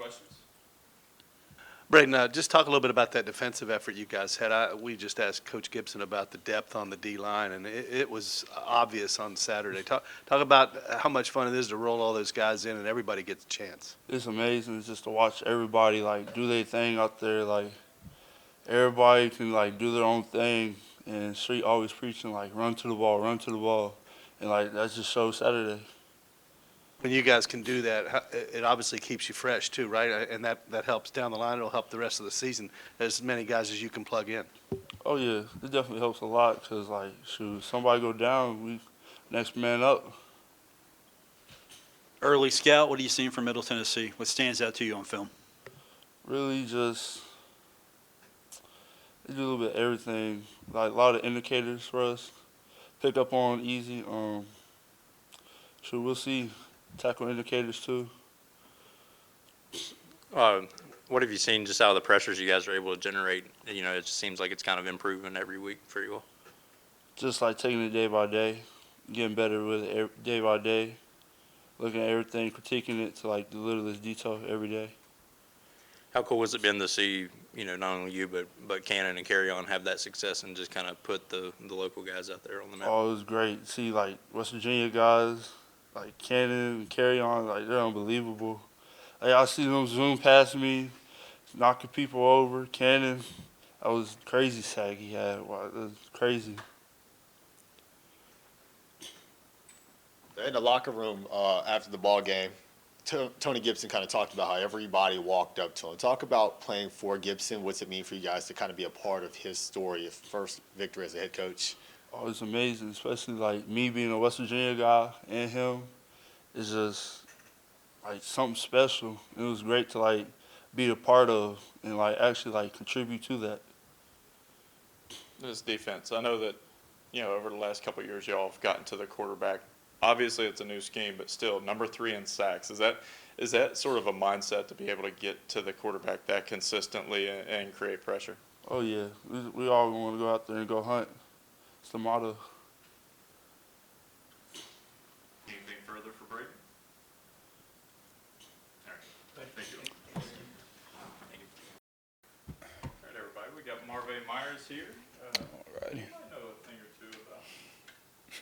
questions? Braden, just talk a little bit about that defensive effort you guys had. We just asked Coach Gibson about the depth on the D-line, and it was obvious on Saturday. Talk about how much fun it is to roll all those guys in and everybody gets a chance. It's amazing just to watch everybody, like, do their thing out there. Like, everybody can, like, do their own thing, and Street always preaching, like, run to the ball, run to the ball. And, like, that just shows Saturday. When you guys can do that, it obviously keeps you fresh too, right? And that helps down the line. It'll help the rest of the season, as many guys as you can plug in. Oh, yeah, it definitely helps a lot because, like, shoot, somebody go down, we next man up. Early scout, what are you seeing from Middle Tennessee? What stands out to you on film? Really just they do a little bit of everything, like a lot of indicators for us. Pick up on easy. So we'll see. Tackle indicators too. What have you seen just out of the pressures you guys are able to generate? You know, it just seems like it's kind of improving every week for you all. Just like taking it day by day, getting better with it day by day, looking at everything, critiquing it to like the littlest detail every day. How cool has it been to see, you know, not only you but Cannon and Carry On have that success and just kind of put the local guys out there on the map? Oh, it was great. See, like West Virginia guys, like Cannon and Carry On, like they're unbelievable. Like I see them zoom past me, knocking people over. Cannon, that was crazy sack he had. Wow, that was crazy. In the locker room after the ball game, Tony Gibson kind of talked about how everybody walked up to him. Talk about playing for Gibson. What's it mean for you guys to kind of be a part of his story, his first victory as a head coach? Oh, it's amazing, especially like me being a West Virginia guy and him. It's just like something special. It was great to like be a part of and like actually like contribute to that. This defense, I know that, you know, over the last couple of years, y'all have gotten to the quarterback. Obviously, it's a new scheme, but still, number 3 in sacks. Is that sort of a mindset to be able to get to the quarterback that consistently and create pressure? Oh yeah, we all want to go out there and go hunt. It's the motto. Anything further for Braden? All right. Thank you. All right, everybody. We got Marvae Myers here. All righty. You might know a thing or two about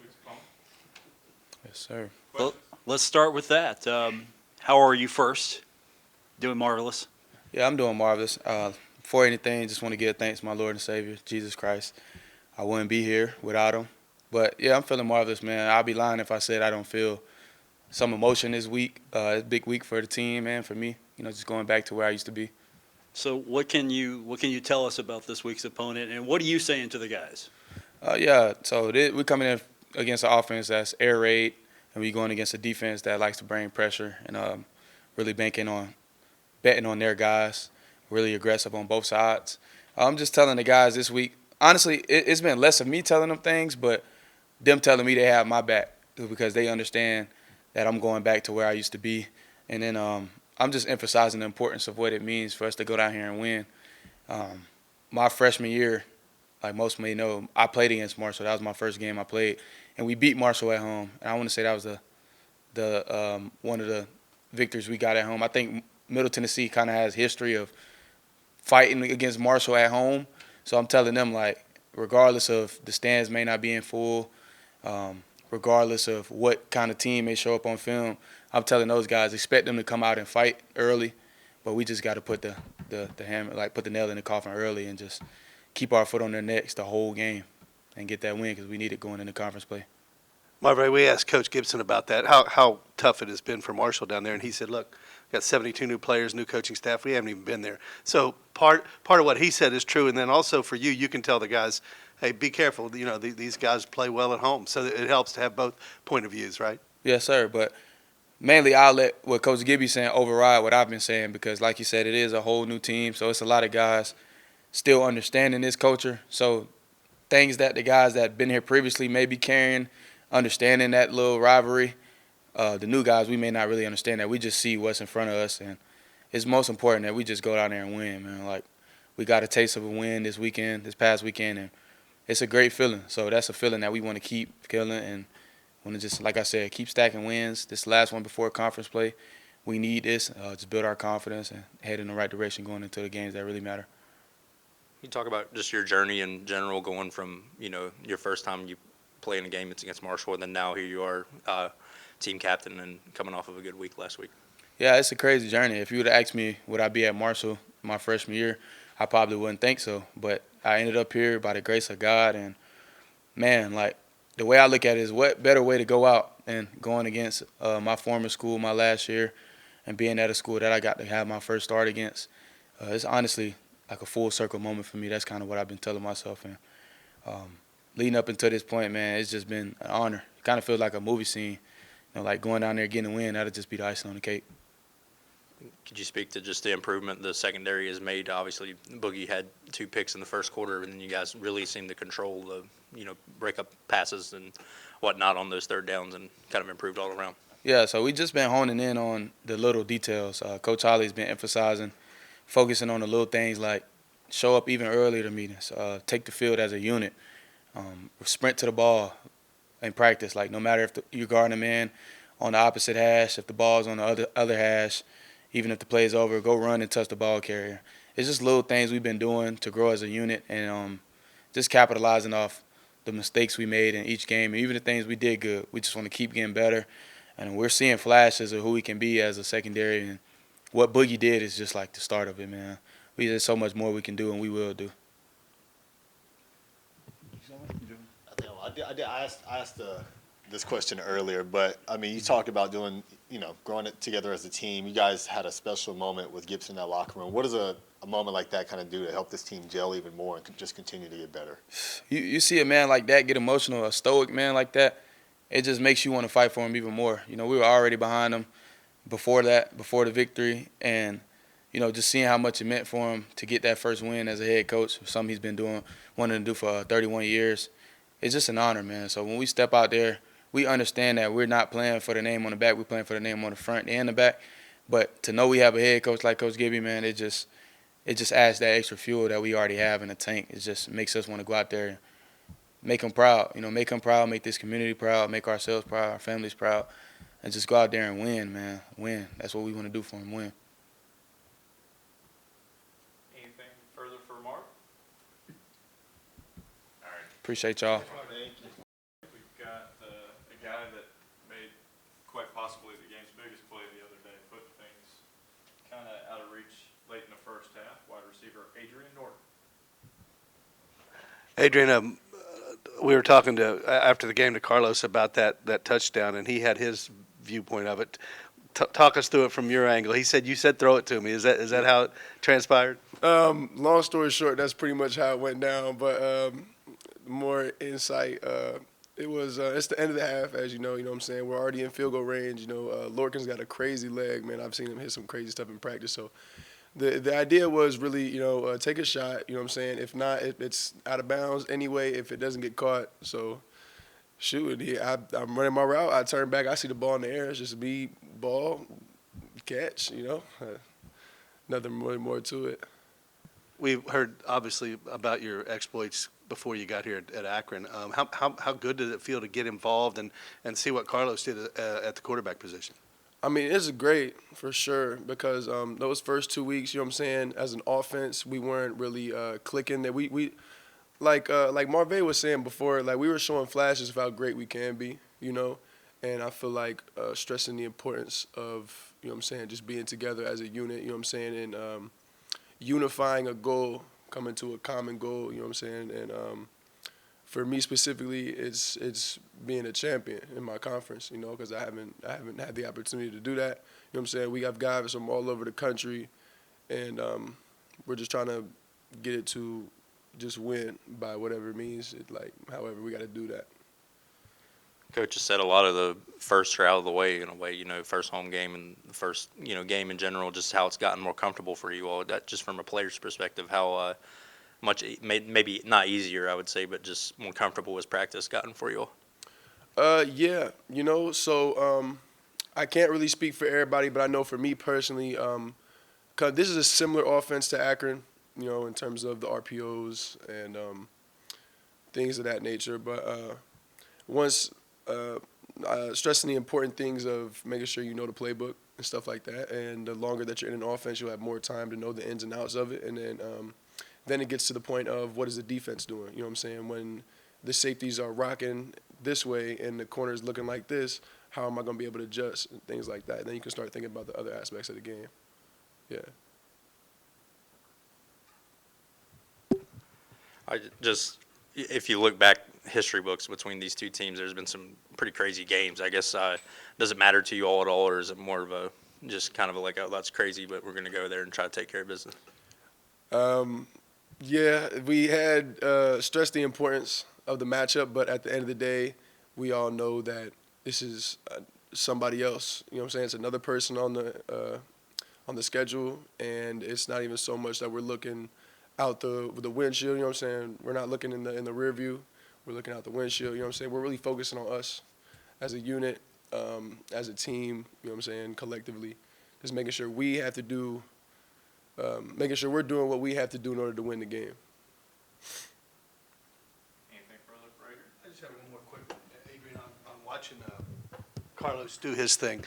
week's opponent. Yes, sir. Well, let's start with that. How are you first? Doing marvelous. Yeah, I'm doing marvelous. Before anything, just want to give thanks to my Lord and Savior, Jesus Christ. I wouldn't be here without him. But, yeah, I'm feeling marvelous, man. I'd be lying if I said I don't feel some emotion this week. It's a big week for the team and for me, you know, just going back to where I used to be. So what can you tell us about this week's opponent, and what are you saying to the guys? Yeah, so we're coming in against an offense that's air raid, and we're going against a defense that likes to bring pressure and really betting on their guys, really aggressive on both sides. I'm just telling the guys this week, honestly, it's been less of me telling them things, but them telling me they have my back because they understand that I'm going back to where I used to be. And then I'm just emphasizing the importance of what it means for us to go down here and win. My freshman year, like most may know, I played against Marshall. That was my first game I played, and we beat Marshall at home. And I want to say that was the one of the victories we got at home. I think Middle Tennessee kind of has history of fighting against Marshall at home. So I'm telling them, like, regardless of the stands may not be in full, regardless of what kind of team may show up on film, I'm telling those guys, expect them to come out and fight early, but we just got to put the hammer, like put the nail in the coffin early and just keep our foot on their necks the whole game and get that win because we need it going into conference play. Marvae, we asked Coach Gibson about that, how tough it has been for Marshall down there, and he said, look, we got 72 new players, new coaching staff. We haven't even been there. So part of what he said is true, and then also for you can tell the guys, hey, be careful. You know, these guys play well at home, so it helps to have both point of views, right? Yes, sir, but mainly I'll let what Coach Gibby's saying override what I've been saying because, like you said, it is a whole new team, so it's a lot of guys still understanding this culture. So things that the guys that been here previously may be carrying, understanding that little rivalry. The new guys, we may not really understand that. We just see what's in front of us, and it's most important that we just go down there and win, man. Like, we got a taste of a win this past weekend, and it's a great feeling. So that's a feeling that we want to keep feeling and want to just, like I said, keep stacking wins. This last one before conference play, we need this. Just build our confidence and head in the right direction going into the games that really matter. You talk about just your journey in general, going from, your first time you playing a game against Marshall, and then now here you are, team captain and coming off of a good week last week. Yeah, it's a crazy journey. If you would have asked me would I be at Marshall my freshman year, I probably wouldn't think so. But I ended up here by the grace of God, and man, like the way I look at it is what better way to go out than going against my former school my last year and being at a school that I got to have my first start against. It's honestly like a full circle moment for me. That's kind of what I've been telling myself. And leading up until this point, man, it's just been an honor. It kind of feels like a movie scene. Like going down there getting a win, that'll just be the icing on the cake. Could you speak to just the improvement the secondary has made? Obviously, Boogie had 2 picks in the first quarter, and then you guys really seemed to control the, break up passes and whatnot on those third downs and kind of improved all around. Yeah, so we just been honing in on the little details. Coach Holly's been emphasizing, focusing on the little things like show up even earlier to meetings, take the field as a unit, sprint to the ball in practice. Like no matter if you're guarding a man on the opposite hash, if the ball's on the other hash, even if the play's over, go run and touch the ball carrier. It's just little things we've been doing to grow as a unit and just capitalizing off the mistakes we made in each game. And even the things we did good, we just want to keep getting better. And we're seeing flashes of who we can be as a secondary. And what Boogie did is just like the start of it, man. There's so much more we can do and we will do. I asked this question earlier, but I mean, you talked about doing, growing it together as a team. You guys had a special moment with Gibson in that locker room. What does a moment like that kind of do to help this team gel even more and just continue to get better? You see a man like that get emotional, a stoic man like that, it just makes you want to fight for him even more. We were already behind him before the victory, and just seeing how much it meant for him to get that first win as a head coach, something he's been wanting to do for 31 years. It's just an honor, man. So when we step out there, we understand that we're not playing for the name on the back. We're playing for the name on the front and the back. But to know we have a head coach like Coach Gibby, man, it just adds that extra fuel that we already have in the tank. It just makes us want to go out there and make them proud. Make them proud, make this community proud, make ourselves proud, our families proud, and just go out there and win, man. Win. That's what we want to do for them, win. Anything further for Mark? All right. Appreciate y'all. We've got a guy that made quite possibly the game's biggest play the other day, put things kind of out of reach late in the first half. Wide receiver Adrian Norton. Adrian, we were talking after the game to Carlos about that touchdown, and he had his viewpoint of it. Talk us through it from your angle. He said, you said throw it to me. Is that how it transpired? Long story short, that's pretty much how it went down. But more insight, it's the end of the half, as you know what I'm saying. We're already in field goal range. Lorcan's got a crazy leg, man. I've seen him hit some crazy stuff in practice. So the idea was really, take a shot, you know what I'm saying? If not, it's out of bounds anyway if it doesn't get caught. So shoot, I'm running my route. I turn back. I see the ball in the air. It's just me, ball, catch, Nothing more to it. We've heard, obviously, about your exploits before you got here at Akron. How good did it feel to get involved and see what Carlos did at the quarterback position? I mean, it's great for sure because those first 2 weeks, you know what I'm saying, as an offense, we weren't really clicking. That we like Marvae was saying before, like we were showing flashes of how great we can be, and I feel like stressing the importance of, just being together as a unit, and unifying a goal, coming to a common goal, and for me specifically, it's being a champion in my conference, because I haven't had the opportunity to do that. We have guys from all over the country, and we're just trying to get it to just win by whatever it means. However, we got to do that. Coach has said a lot of the firsts are out of the way in a way, first home game and the first, game in general, just how it's gotten more comfortable for you all. That just from a player's perspective, how much, maybe not easier, I would say, but just more comfortable has practice gotten for you all? Yeah, so I can't really speak for everybody, but I know for me personally, 'cause this is a similar offense to Akron, in terms of the RPOs and things of that nature. But once stressing the important things of making sure you know the playbook and stuff like that. And the longer that you're in an offense, you'll have more time to know the ins and outs of it. And then it gets to the point of what is the defense doing? You know what I'm saying? When the safeties are rocking this way and the corner is looking like this, how am I going to be able to adjust and things like that? And then you can start thinking about the other aspects of the game. Yeah. If you look back history books between these two teams, there's been some pretty crazy games. I guess, does it matter to you all at all, or is it more of a just kind of like, oh, that's crazy, but we're going to go there and try to take care of business? Yeah, we had stressed the importance of the matchup, but at the end of the day, we all know that this is somebody else. You know what I'm saying? It's another person on the schedule, and it's not even so much that we're looking out the windshield. You know what I'm saying? We're not looking in the rear view. We're looking out the windshield. You know what I'm saying? We're really focusing on us as a unit, as a team. You know what I'm saying? Collectively, just making sure we have to do. Making sure we're doing what we have to do in order to win the game. Anything further, Frazier? I just have one more quick, Adrian. I'm watching Carlos do his thing.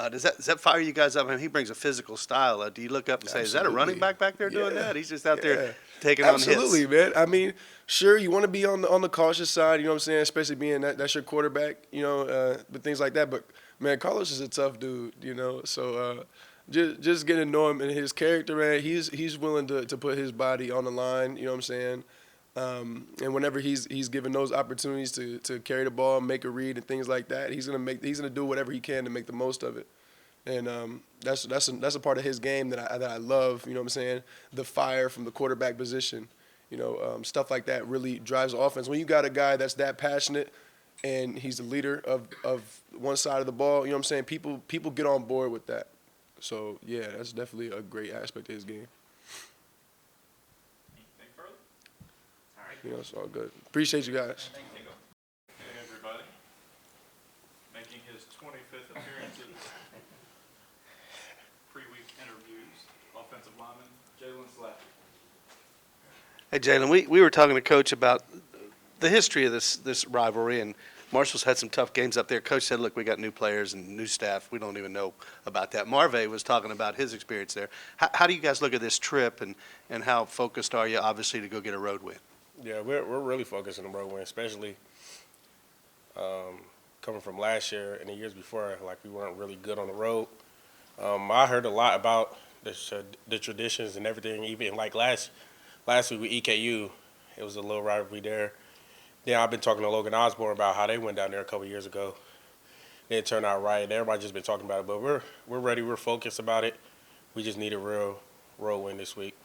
Does that fire you guys up? I mean, he brings a physical style. Do you look up and say, "Is that a running back there doing Yeah. that?" He's just out there Yeah. taking on hits. Absolutely, man. I mean, sure, you want to be on the cautious side. You know what I'm saying? Especially being that's your quarterback. You know, but things like that. But man, Carlos is a tough dude. You know, so. Just getting to know him and his character, man. He's willing to put his body on the line. You know what I'm saying? And whenever he's given those opportunities to carry the ball, make a read, and things like that, he's gonna do whatever he can to make the most of it. And that's a part of his game that I love. You know what I'm saying? The fire from the quarterback position. You know, stuff like that really drives offense. When you got a guy that's that passionate and he's the leader of one side of the ball, you know what I'm saying? People get on board with that. So, yeah, that's definitely a great aspect of his game. Anything further? All right. You know, it's all good. Appreciate you guys. Thank you. Hey, everybody. Making his 25th appearance at pre-week interviews, offensive lineman Jalen Slack. Hey, Jalen, we were talking to Coach about the history of this rivalry, and Marshall's had some tough games up there. Coach said, look, we got new players and new staff. We don't even know about that. Marvae was talking about his experience there. How do you guys look at this trip, and how focused are you, obviously, to go get a road win? Yeah, we're really focused on the road win, especially coming from last year and the years before. Like, we weren't really good on the road. I heard a lot about the traditions and everything. Even like last week with EKU, it was a little rivalry there. Then I've been talking to Logan Osborne about how they went down there a couple years ago. It turned out right. Everybody just been talking about it, but we're ready. We're focused about it. We just need a real road win this week.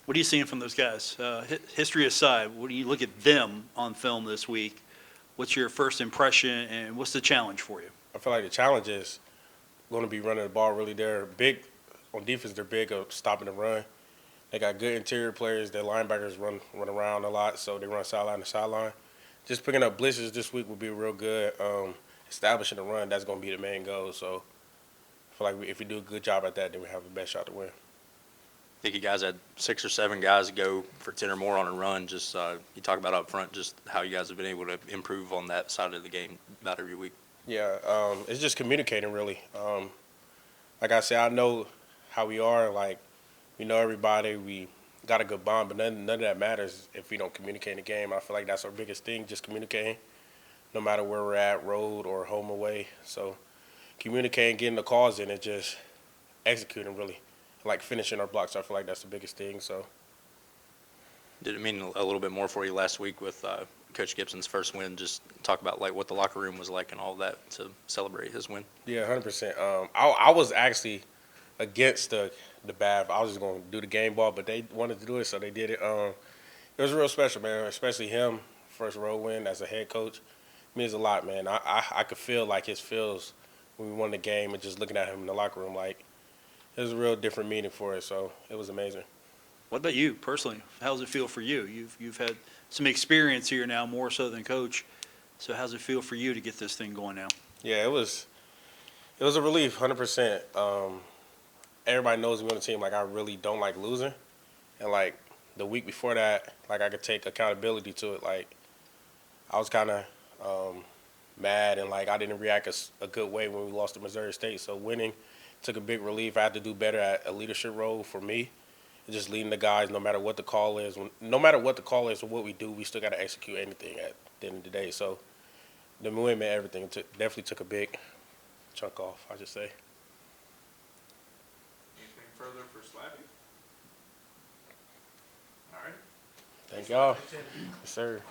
What are you seeing from those guys? History aside, what do you look at them on film this week? What's your first impression, and what's the challenge for you? I feel like the challenge is going to be running the ball really. They're big on defense. They're big of stopping the run. They got good interior players. Their linebackers run around a lot, so they run sideline to sideline. Just picking up blitzes this week would be real good. Establishing the run, that's going to be the main goal. So I feel like if we do a good job at that, then we have the best shot to win. I think you guys had 6 or 7 guys go for 10 or more on a run. Just you talk about up front, just how you guys have been able to improve on that side of the game about every week. Yeah, it's just communicating really. Like I said, I know how we are. Like, we know everybody. We got a good bond, but none of that matters if we don't communicate in the game. I feel like that's our biggest thing, just communicating, no matter where we're at, road or home away. So communicating, getting the calls in, and just executing really, like finishing our blocks. I feel like that's the biggest thing. So. Did it mean a little bit more for you last week with Coach Gibson's first win? Just talk about like what the locker room was like and all that to celebrate his win. Yeah, 100%. I was actually against the BAV. I was just going to do the game ball, but they wanted to do it, so they did it. It was real special, man, especially him, first road win as a head coach. It means a lot, man. I could feel like his feels when we won the game and just looking at him in the locker room. Like, it was a real different meaning for us, so it was amazing. What about you personally? How does it feel for you? You've had some experience here now, more so than coach. So how's it feel for you to get this thing going now? Yeah, it was a relief, 100%. Everybody knows me on the team. Like, I really don't like losing. And, like, the week before that, like, I could take accountability to it. Like, I was kind of mad and like I didn't react a good way when we lost to Missouri State. So winning took a big relief. I had to do better at a leadership role for me, and just leading the guys no matter what the call is. No matter what the call is or what we do, we still got to execute anything at the end of the day. So the win meant everything. Definitely took a big chunk off, I just say. Anything further for Slappy? All right. Thank y'all. Yes, sir.